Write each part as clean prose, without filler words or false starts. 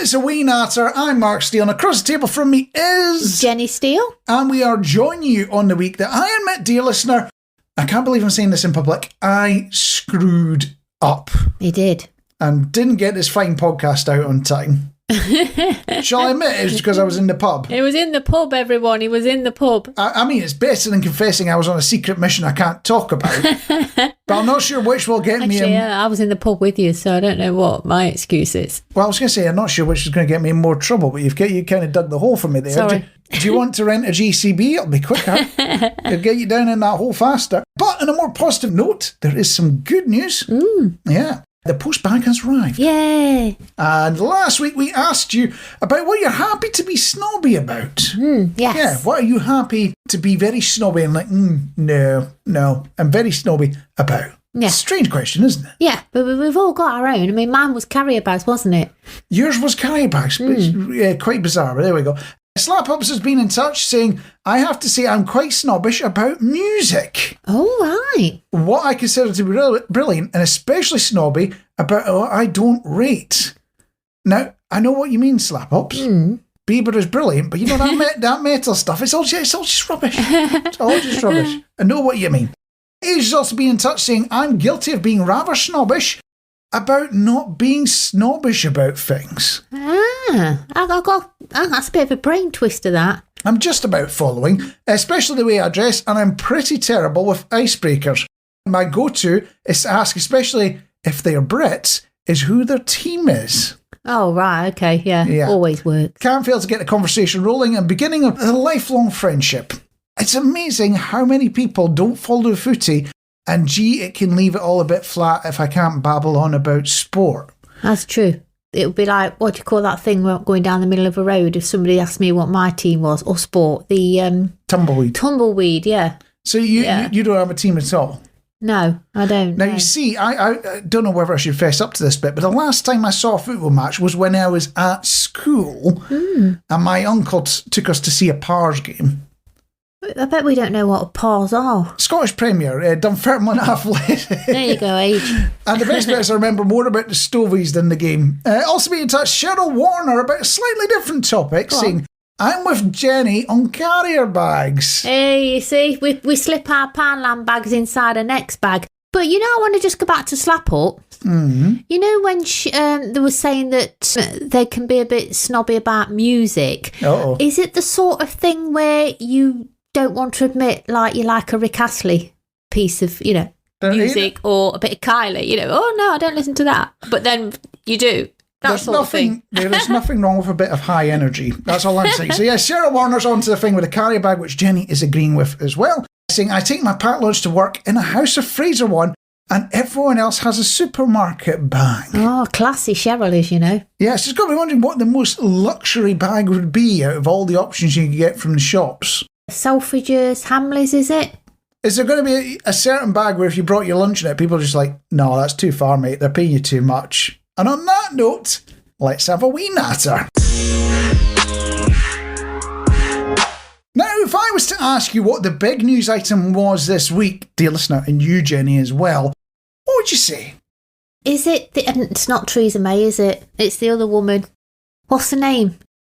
It's a Wee Natter. I'm Mark Steele, and across the table from me is... Jenny Steele. And we are joining you on the week that I admit, dear listener, I can't believe I'm saying this in public, I screwed up. You did. And didn't get this fine podcast out on time. Shall I admit it was because I was in the pub? He was in the pub, everyone. He was in the pub. I mean, it's better than confessing I was on a secret mission I can't talk about. But I'm not sure which will get me in... Yeah, I was in the pub with you, so I don't know what my excuse is. Well, I was going to say, I'm not sure which is going to get me in more trouble, but you kind of dug the hole for me there. Sorry. Do you want to rent a GCB? It'll be quicker. It'll get you down in that hole faster. But on a more positive note, there is some good news. Yeah. The post bag has arrived. Yay! And last week we asked you about what you're happy to be snobby about. Yes. Yeah, what are you happy to be very snobby and like, no, I'm very snobby about? Yeah. Strange question, isn't it? Yeah, but we've all got our own. I mean, mine was carrier bags, wasn't it? Yours was carrier bags. Yeah, quite bizarre, but there we go. Slap Ups has been in touch saying, I have to say I'm quite snobbish about music. Oh, right. What I consider to be brilliant, and especially snobby about what I don't rate. Now, I know what you mean, Slap Ups. Bieber is brilliant, but you know that metal stuff, it's all just rubbish. It's all just rubbish. I know what you mean. Age has also been in touch saying, I'm guilty of being rather snobbish about not being snobbish about things. That's a bit of a brain twister, that. I'm just about following, especially the way I dress, and I'm pretty terrible with icebreakers. My go-to is to ask, especially if they're Brits, is who their team is. Oh, right, okay, yeah. Always works. Can't fail to get the conversation rolling and beginning a lifelong friendship. It's amazing how many people don't follow the footy, and gee, it can leave it all a bit flat if I can't babble on about sport. That's true. It would be like, what do you call that thing going down the middle of a road if somebody asked me what my team was, or sport? The Tumbleweed. Tumbleweed, yeah. So you don't have a team at all? No, I don't. Now, you see, I don't know whether I should fess up to this bit, but the last time I saw a football match was when I was at school, and my uncle took us to see a Pars game. I bet we don't know what pars are. Scottish Premier, Dunfermline Athletic. There you go, age. And the best bit is I remember more about the Stovies than the game. Also being in touch, Cheryl Warner about a slightly different topic, saying, I'm with Jenny on carrier bags. Hey, you see, we slip our Poundland bags inside our next bag. But you know, I want to just go back to Slap Up. You know when they were saying that they can be a bit snobby about music. Uh-oh. Is it the sort of thing where you don't want to admit, like, you like a Rick Astley piece of, music, or a bit of Kylie, oh no, I don't listen to that, but then you do. There's nothing wrong with a bit of high energy. That's all I'm saying. So yeah, Sarah Warner's onto the thing with a carrier bag, which Jenny is agreeing with as well, saying, I take my packed lunch to work in a House of Fraser one, and everyone else has a supermarket bag. Oh, classy Cheryl is, Yeah, she's got to be wondering what the most luxury bag would be out of all the options you can get from the shops. Selfridges, Hamleys, is it? Is there going to be a certain bag where if you brought your lunch in it, people are just like, no, that's too far, mate. They're paying you too much. And on that note, let's have a Wee Natter. Now, if I was to ask you what the big news item was this week, dear listener, and you, Jenny, as well, what would you say? Is it... it's not Theresa May, is it? It's the other woman. What's the name?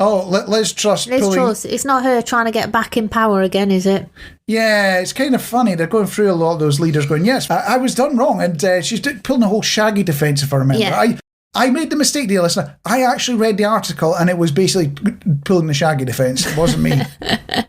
Oh, Liz Truss. Liz Truss. It's not her trying to get back in power again, is it? Yeah, it's kind of funny. They're going through a lot of those leaders going, yes, I was done wrong. And she's pulling the whole Shaggy defence, if I remember. Yeah. I made the mistake, dear listener. I actually read the article and it was basically pulling the Shaggy defence. It wasn't me.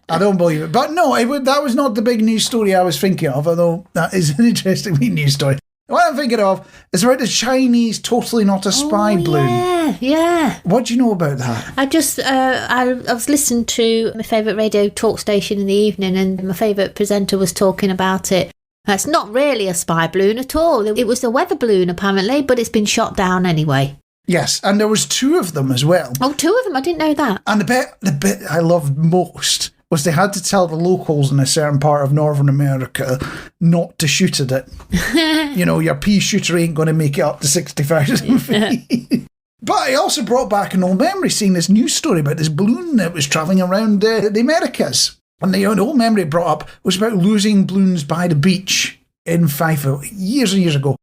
I don't believe it. But no, that was not the big news story I was thinking of, although that is an interesting news story. What I'm thinking of is about the Chinese totally not a spy balloon. Yeah. What do you know about that? I just, I was listening to my favourite radio talk station in the evening, and my favourite presenter was talking about it. It's not really a spy balloon at all. It was a weather balloon, apparently, but it's been shot down anyway. Yes, and there was 2 of them as well. Oh, 2 of them? I didn't know that. And the bit I loved most was they had to tell the locals in a certain part of Northern America not to shoot at it. Your pea shooter ain't going to make it up to 60,000 feet. But it also brought back an old memory, seeing this news story about this balloon that was travelling around the Americas. And the old memory it brought up was about losing balloons by the beach in Fife years and years ago.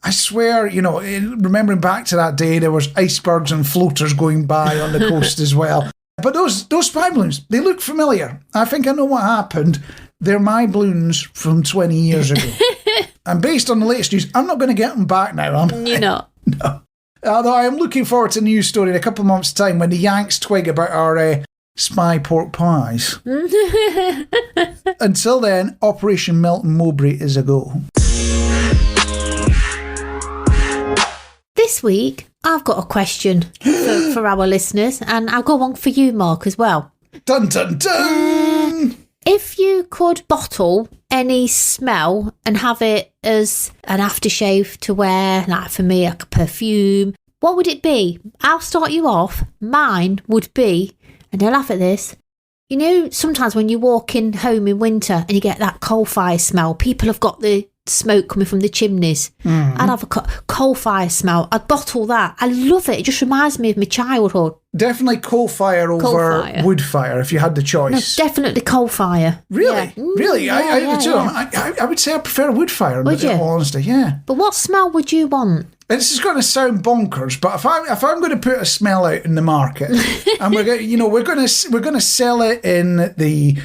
I swear, remembering back to that day, there was icebergs and floaters going by on the coast as well. But those spy balloons, they look familiar. I think I know what happened. They're my balloons from 20 years ago. And based on the latest news, I'm not going to get them back now, am I? You're not. No. Although I am looking forward to a news story in a couple of months' time when the Yanks twig about our spy pork pies. Until then, Operation Melton Mowbray is a go. This week, I've got a question for our listeners, and I've got one for you, Mark, as well. Dun, dun, dun! If you could bottle any smell and have it as an aftershave to wear, like for me, like a perfume, what would it be? I'll start you off. Mine would be, and you'll laugh at this, sometimes when you walk in home in winter and you get that coal fire smell, people have got the smoke coming from the chimneys. I'd have a coal fire smell. I'd bottle that. I love it. It just reminds me of my childhood. Definitely coal fire over wood fire if you had the choice. No, definitely coal fire. Really? Yeah. Really? I would say I prefer wood fire in all honesty, yeah. But what smell would you want? This is going to sound bonkers, but if I'm going to put a smell out in the market, and we're going to sell it in the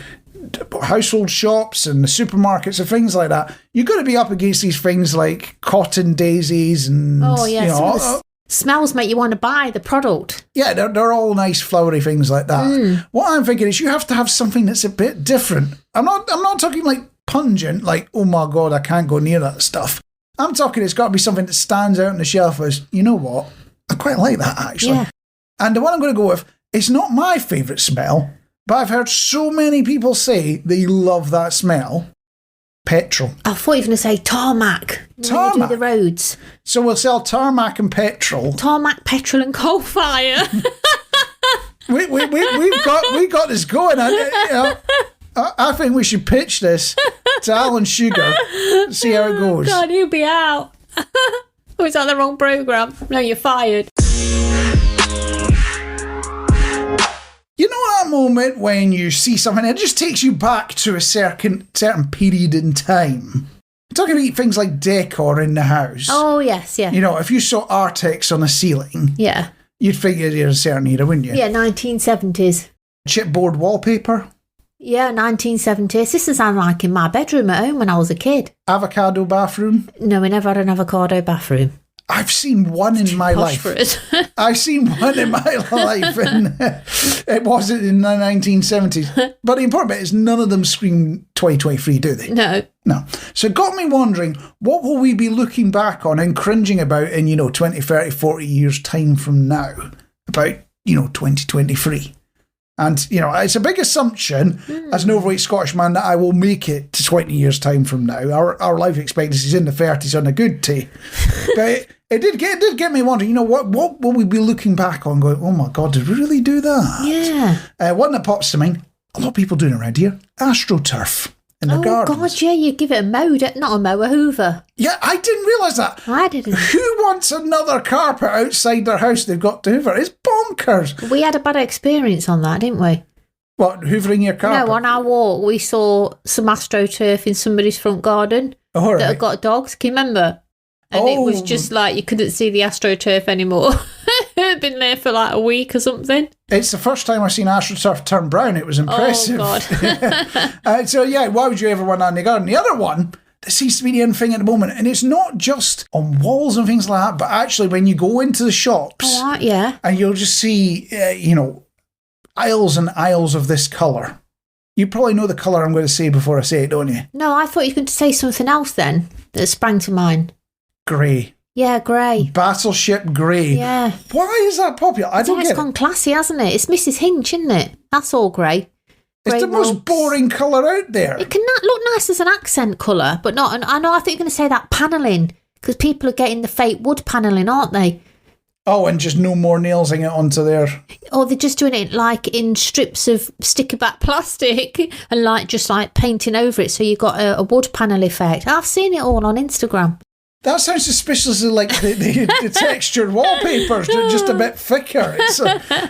household shops and the supermarkets and things like that, you're going to be up against these things like cotton daisies and smells make you want to buy the product. Yeah, they're all nice flowery things like that. What I'm thinking is you have to have something that's a bit different. I'm not talking like pungent, like, oh my God, I can't go near that stuff. I'm talking it's got to be something that stands out on the shelf as, you know what, I quite like that actually. Yeah. And the one I'm going to go with, it's not my favourite smell, but I've heard so many people say they love that smell. Petrol. I thought you were going to say tarmac. Tarmac? When you do the roads. So we'll sell tarmac and petrol. Tarmac, petrol and coal fire. We've got this going. I think we should pitch this to Alan Sugar, see how it goes. God, he'll be out. Or is that the wrong programme? No, you're fired. You know that moment when you see something, it just takes you back to a certain period in time. I'm talking about things like decor in the house. Oh, yes, yeah. If you saw Artex on a ceiling, yeah, you'd figure you're a certain era, wouldn't you? Yeah, 1970s. Chipboard wallpaper. Yeah, 1970s. This is like in my bedroom at home when I was a kid. Avocado bathroom? No, we never had an avocado bathroom. I've seen one in my life. I've seen one in my life, and it wasn't in the 1970s. But the important bit is none of them scream 2023, do they? No. So it got me wondering, what will we be looking back on and cringing about in, 20, 30, 40 years' time from now? About, 2023. And, it's a big assumption as an overweight Scottish man that I will make it to 20 years' time from now. Our life expectancy is in the 30s on a good day. But it did get me wondering, what will we be looking back on going, oh my God, did we really do that? Yeah. One that pops to mind, a lot of people doing it around here, AstroTurf in the gardens. Oh God, yeah, you give it a mower, hoover. Yeah, I didn't realise that. I didn't. Who wants another carpet outside their house they've got to hoover? It's bonkers. We had a bad experience on that, didn't we? What, hoovering your carpet? No, on our walk we saw some AstroTurf in somebody's front garden that had got dogs. Can you remember? And it was just like you couldn't see the AstroTurf anymore. It had been there for like a week or something. It's the first time I've seen AstroTurf turn brown. It was impressive. Oh, God. So, yeah, why would you ever want that in the garden? The other one, that seems to be the end thing at the moment, and it's not just on walls and things like that, but actually when you go into the shops, and you'll just see, aisles and aisles of this colour. You probably know the colour I'm going to say before I say it, don't you? No, I thought you were going to say something else then that sprang to mind. Grey. Yeah, grey. Battleship grey. Yeah. Why is that popular? I don't get it. It's gone classy, hasn't it? It's Mrs. Hinch, isn't it? That's all grey. It's the most boring colour out there. It can look nice as an accent colour, but not. And I think you're going to say that panelling, because people are getting the fake wood panelling, aren't they? Oh, and just no more nails in it onto there. Or they're just doing it like in strips of sticker back plastic and just painting over it, so you've got a wood panel effect. I've seen it all on Instagram. That sounds suspiciously like the textured wallpaper's just a bit thicker.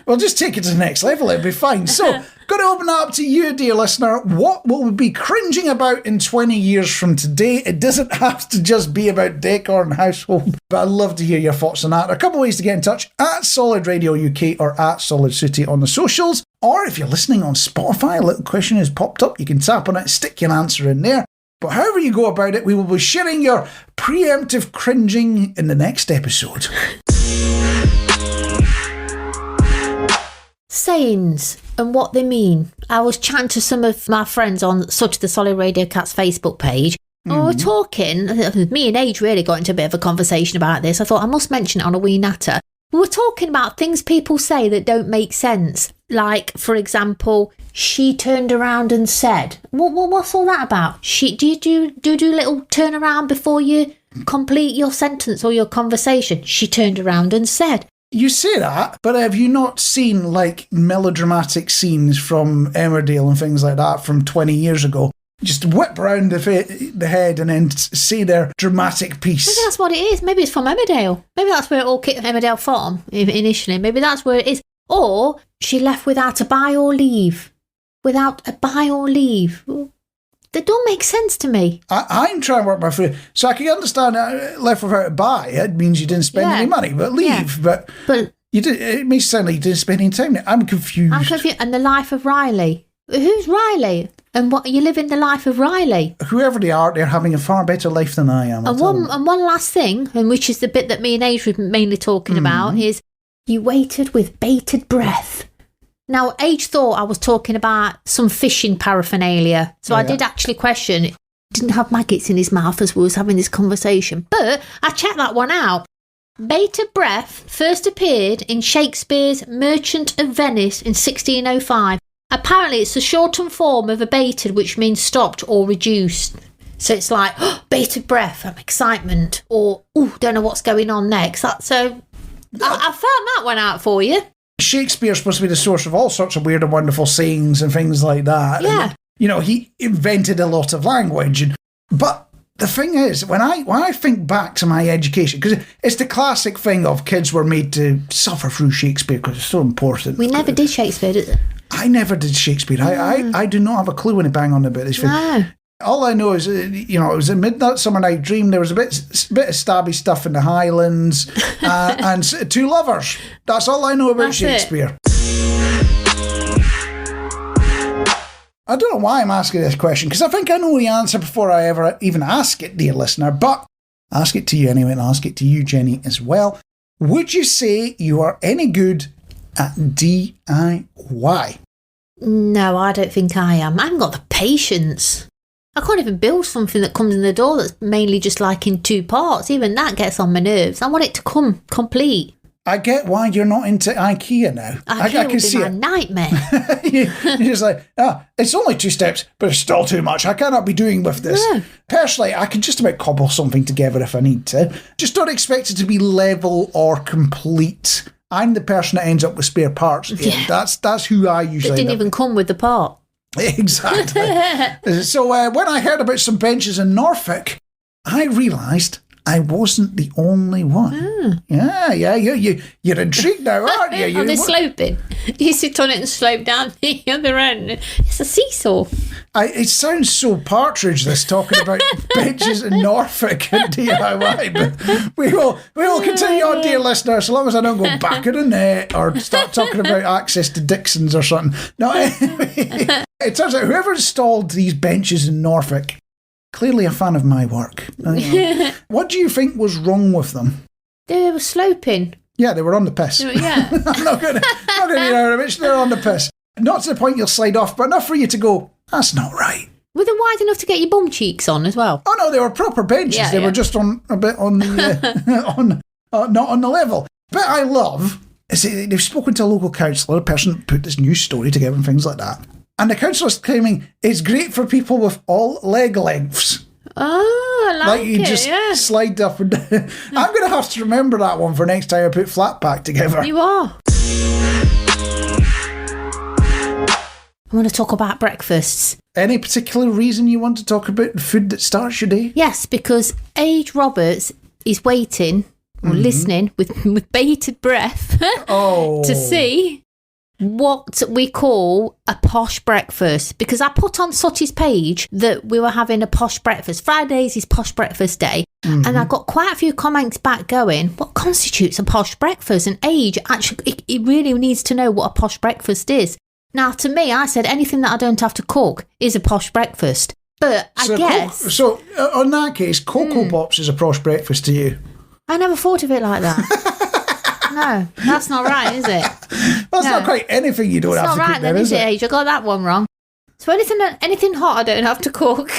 We'll just take it to the next level, it'll be fine. So, Going to open that up to you, dear listener. What will we be cringing about in 20 years from today? It doesn't have to just be about decor and household, but I'd love to hear your thoughts on that. A couple of ways to get in touch, at Solid Radio UK or at Solid Sooty on the socials. Or if you're listening on Spotify, a little question has popped up. You can tap on it, stick your answer in there. But however you go about it, we will be sharing your preemptive cringing in the next episode. Sayings and what they mean. I was chatting to some of my friends on such the Solid Radio Cats Facebook page. We were talking, me and Age really got into a bit of a conversation about this. I thought I must mention it on a Wee Natter. We were talking about things people say that don't make sense. Like, for example, she turned around and said. What's all that about? Do you do a little turn around before you complete your sentence or your conversation? She turned around and said. You say that, but have you not seen like melodramatic scenes from Emmerdale and things like that from 20 years ago? Just whip round the head and then say their dramatic piece. Maybe that's what it is. Maybe it's from Emmerdale. Maybe that's where it all kicked Emmerdale Farm initially. Maybe that's where it is. Or she left without a bye or leave. Without a bye or leave. They don't make sense to me. I'm trying to work my through. So I can understand left without a buy. It means you didn't spend any money, but leave. But you did. It makes it sound like you didn't spend any time there. I'm confused. And the life of Riley. Who's Riley? And what you live in the life of Riley? Whoever they are, they're having a far better life than I am. And one last thing, and which is the bit that me and Age were mainly talking about, is you waited with bated breath. Now, Age thought I was talking about some fishing paraphernalia. So I did actually question, didn't have maggots in his mouth as we was having this conversation. But I checked that one out. Bated breath first appeared in Shakespeare's Merchant of Venice in 1605. Apparently, it's the shortened form of abated, which means stopped or reduced. So it's like, bated breath, excitement, or, don't know what's going on next. I found that one out for you. Shakespeare's supposed to be the source of all sorts of weird and wonderful sayings and things like that. Yeah. And, he invented a lot of language. But the thing is, when I think back to my education, because it's the classic thing of kids were made to suffer through Shakespeare because it's so important. We never did Shakespeare, did we? I never did Shakespeare. I do not have a clue when they bang on about this thing. No. All I know is, it was a Midnight Summer Night Dream. There was a bit of stabby stuff in the Highlands and two lovers. That's all I know about Shakespeare. I don't know why I'm asking this question, because I think I know the answer before I ever even ask it, dear listener, but I'll ask it to you anyway, and I'll ask it to you, Jenny, as well. Would you say you are any good at DIY? No, I don't think I am. I haven't got the patience. I can't even build something that comes in the door that's mainly just like in two parts. Even that gets on my nerves. I want it to come complete. I get why you're not into IKEA now. I can see my it. Nightmare. You're just like, it's only 2 steps, but it's still too much. I cannot be doing with this. No. Personally, I can just about cobble something together if I need to. Just don't expect it to be level or complete. I'm the person that ends up with spare parts. Yeah. That's who I usually. It didn't even come with the part. Exactly. So when I heard about some benches in Norfolk, I realised I wasn't the only one. Yeah, you're intrigued now, aren't you? Are they sloping? You sit on it and slope down the other end. It's a seesaw. It sounds so Partridge, this, talking about benches in Norfolk and DIY, but we will continue on, dear listener, so long as I don't go back in the net or start talking about access to Dixon's or something. No, anyway, it turns out whoever installed these benches in Norfolk, clearly a fan of my work. What do you think was wrong with them? They were sloping. Yeah, they were on the piss. Yeah. I'm not going to bitch. They're on the piss. Not to the point you'll slide off, but enough for you to go, that's not right. Were they wide enough to get your bum cheeks on as well? Oh no, they were proper benches. They were just on a bit on the not on the level. But I love is they've spoken to a local councillor, a person that put this news story together and things like that. And the councillor's claiming it's great for people with all leg lengths. Oh, I like you it, just slide up and down. I'm going to have to remember that one for next time I put flat pack together. You are. I want to talk about breakfasts. Any particular reason you want to talk about the food that starts your day? Yes, because Age Roberts is waiting or listening with bated breath to see what we call a posh breakfast, because I put on Sooty's page that we were having a posh breakfast. Fridays is posh breakfast day. And I got quite a few comments back going, what constitutes a posh breakfast? And Age, actually, it really needs to know what a posh breakfast is. Now, to me, I said anything that I don't have to cook is a posh breakfast. But I guess... in that case, Cocoa Pops is a posh breakfast to you. I never thought of it like that. No, that's not right, is it? That's not quite anything you don't have to cook. It's not right then, is it, Age? I got that one wrong. So anything hot I don't have to cook.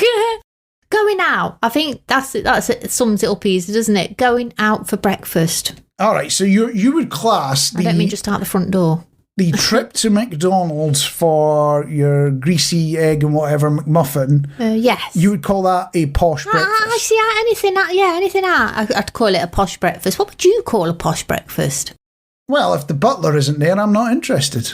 Going out, I think that's it sums it up easy, doesn't it? Going out for breakfast. All right, so you would class I don't mean just out the front door. The trip to McDonald's for your greasy egg and whatever McMuffin. Yes. You would call that a posh breakfast. I see anything out. I'd call it a posh breakfast. What would you call a posh breakfast? Well, if the butler isn't there, I'm not interested.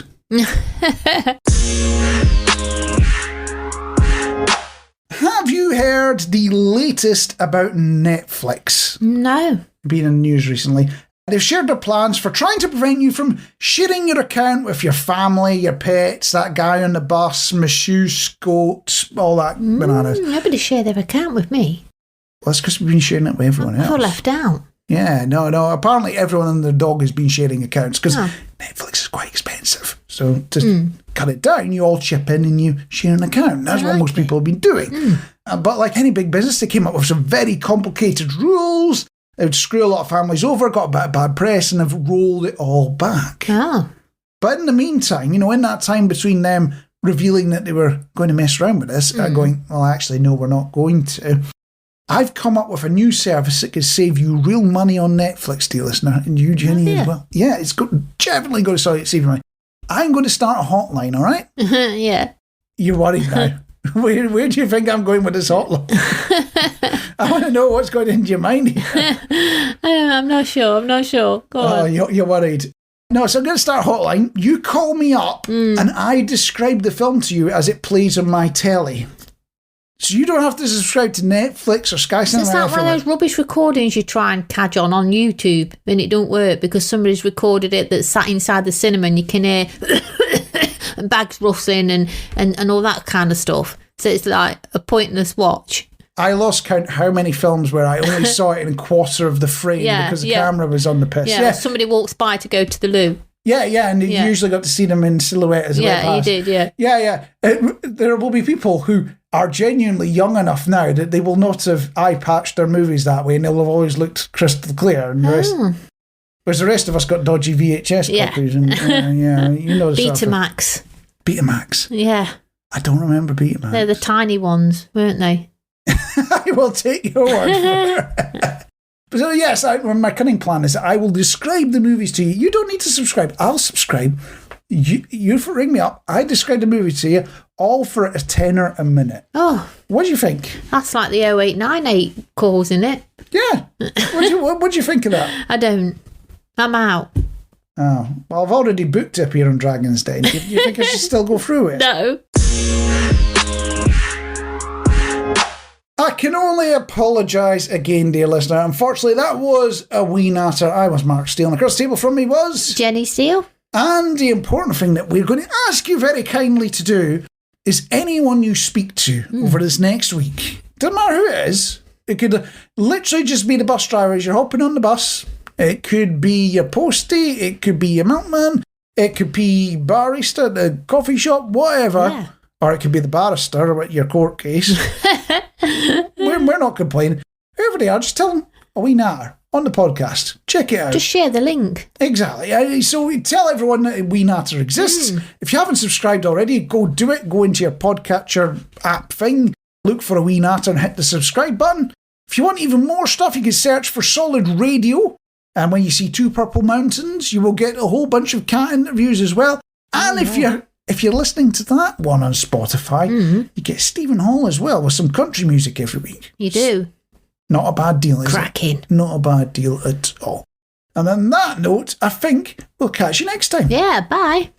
Have you heard the latest about Netflix? No. Been in the news recently. They've shared their plans for trying to prevent you from sharing your account with your family, your pets, that guy on the bus, my shoes, goats, all that bananas. Nobody share their account with me. Well, that's because we've been sharing it with everyone else. You're left out. Yeah, no. Apparently everyone and their dog has been sharing accounts because Netflix is quite expensive. So to cut it down, you all chip in and you share an account. That's what most people have been doing. But like any big business, they came up with some very complicated rules. It would screw a lot of families over, got a bit of bad press, and have rolled it all back. Oh. But in the meantime, in that time between them revealing that they were going to mess around with this and going, well, actually, no, we're not going to, I've come up with a new service that could save you real money on Netflix, dear listener, and you, Jenny, as well. Yeah, it's definitely going to save you money. I'm going to start a hotline, all right? Yeah. You're worried now. Where do you think I'm going with this hotline? I want to know what's going into your mind here. I'm not sure. Go on. Oh, you're worried. No, so I'm going to start a hotline. You call me up and I describe the film to you as it plays on my telly. So you don't have to subscribe to Netflix or Sky Cinema. It's like one of those rubbish recordings you try and cadge on YouTube and it don't work because somebody's recorded it that's sat inside the cinema and you can hear and bags rustling and all that kind of stuff. So it's like a pointless watch. I lost count how many films where I only saw it in a quarter of the frame because the camera was on the piss. Yeah, somebody walks by to go to the loo. Yeah, and you usually got to see them in silhouette as they went past. You did, Yeah. There will be people who are genuinely young enough now that they will not have eye-patched their movies that way and they'll have always looked crystal clear. And whereas the rest of us got dodgy VHS copies. And, you know the Betamax. Betamax. Yeah. I don't remember Betamax. They're the tiny ones, weren't they? I will take your word for it. So yes, my cunning plan is that I will describe the movies to you. You don't need to subscribe. I'll subscribe. You ring me up. I describe the movie to you, all for a tenner a minute. Oh. What do you think? That's like the 0898 calls, isn't it? Yeah. What do you think of that? I don't. I'm out. Oh. Well, I've already booked up here on Dragon's Den. Do you think I should still go through it? No. I can only apologise again, dear listener. Unfortunately, that was a wee natter. I was Mark Steele, and across the table from me was... Jenny Steele. And the important thing that we're going to ask you very kindly to do is anyone you speak to over this next week, doesn't matter who it is, it could literally just be the bus driver as you're hopping on the bus, it could be your postie, it could be your milkman, it could be barista at the coffee shop, whatever. Yeah. Or it could be the barrister at your court case. we're not complaining. Whoever they are, just tell them a wee natter on the podcast. Check it out. Just share the link. Exactly. So we tell everyone that Wee Natter exists. If you haven't subscribed already, go do it. Go into your podcatcher app thing, look for a Wee Natter and hit the subscribe button. If you want even more stuff, you can search for Solid Radio. And when you see Two Purple Mountains, you will get a whole bunch of cat interviews as well. And if you're listening to that one on Spotify, you get Stephen Hall as well with some country music every week. You do. Not a bad deal, is Cracking. it? Not a bad deal at all. And on that note, I think we'll catch you next time. Yeah, bye.